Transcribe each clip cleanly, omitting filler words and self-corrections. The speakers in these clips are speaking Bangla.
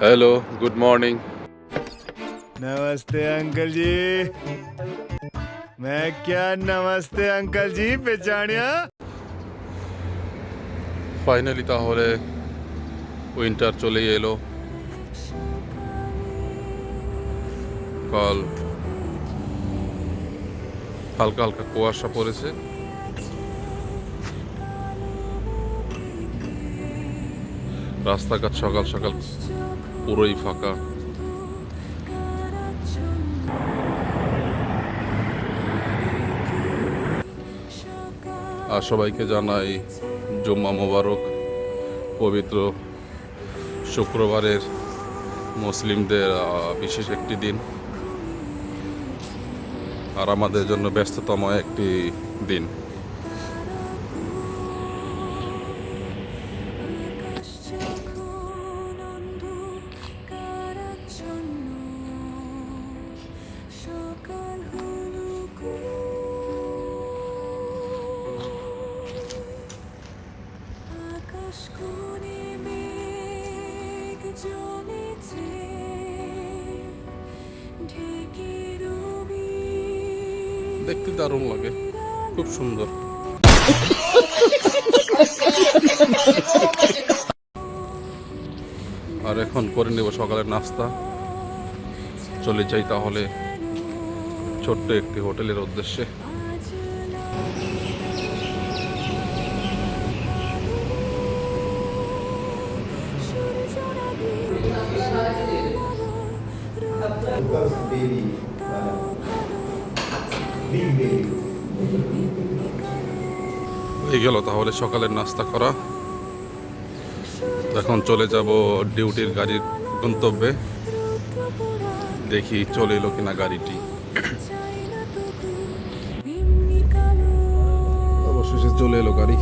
Hello good morning. नमस्ते अंकल जी। मैं क्या नमस्ते अंकल जी पहचानिया? ফাইনালি তাহলে উইন্টার চলেই এলো। কাল হালকা হালকা কুয়াশা পড়েছে। রাস্তাঘাট সকাল সকাল পুরোই ফাঁকা। আর সবাইকে জানাই জুম্মা মোবারক। পবিত্র শুক্রবারের মুসলিমদের বিশেষ একটি দিন, আর আমাদের জন্য ব্যস্ততম একটি দিন। দেখতে দারুণ লাগে, খুব সুন্দর। আর এখন করে নেব সকালের নাস্তা, চলে যাই তাহলে ছোট্ট একটি হোটেলের উদ্দেশ্যে। হয়ে গেল তাহলে সকালের নাস্তা করা। এখন চলে যাব ডিউটির গাড়ির গন্তব্যে। দেখি চলে এলো কিনা গাড়িটি। অবশেষে চলে এলো গাড়ি।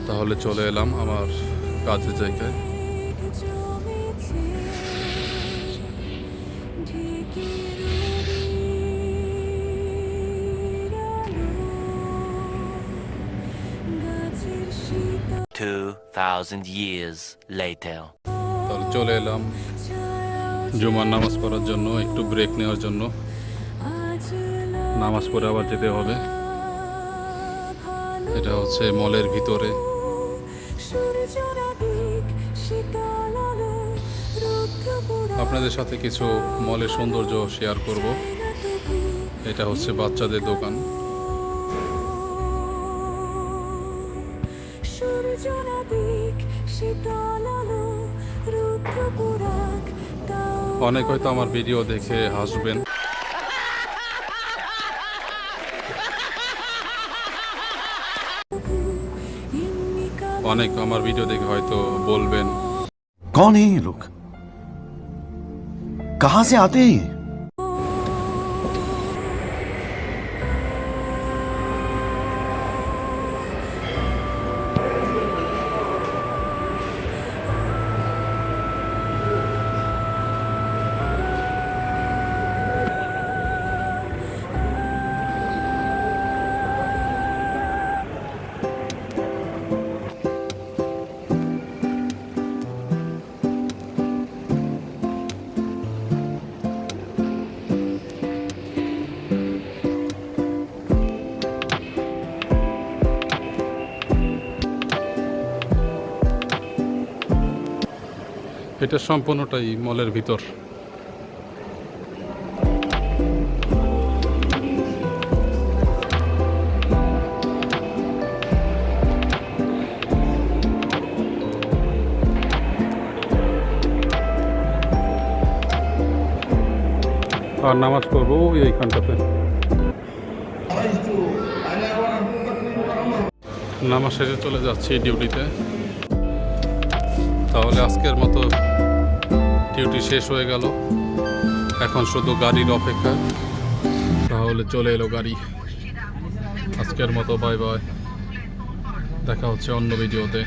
তাহলে চলে এলাম আমার কাজের জায়গায়। years later. তাহলে চলে এলাম জুমার নামাজ পড়ার জন্য, একটু ব্রেক নেওয়ার জন্য। নামাজ পড়ে আবার যেতে হবে। এটা হচ্ছে মলের ভিতরে। আপনাদের সাথে কিছু মলের সৌন্দর্য শেয়ার করব। এটা হচ্ছে বাচ্চাদের দোকান। অনেক হয়তো আমার ভিডিও দেখে হাসবেন, অনেক আমার ভিডিও দেখে হয়তো বলবেন कौन है ये लोग, कहां से आते हैं ये? এটা সম্পূর্ণটাই মলের ভিতর। আর নামাজ পড়বো ওই এইখানটাতে। নামাজ শেষে চলে যাচ্ছি ডিউটিতে। তাহলে আজকের মতো ডিউটি শেষ হয়ে গেল, এখন শুধু গাড়ির অপেক্ষা। তাহলে চলে এলো গাড়ি। আজকের মতো বাই বাই, দেখা হচ্ছে অন্য ভিডিওতে।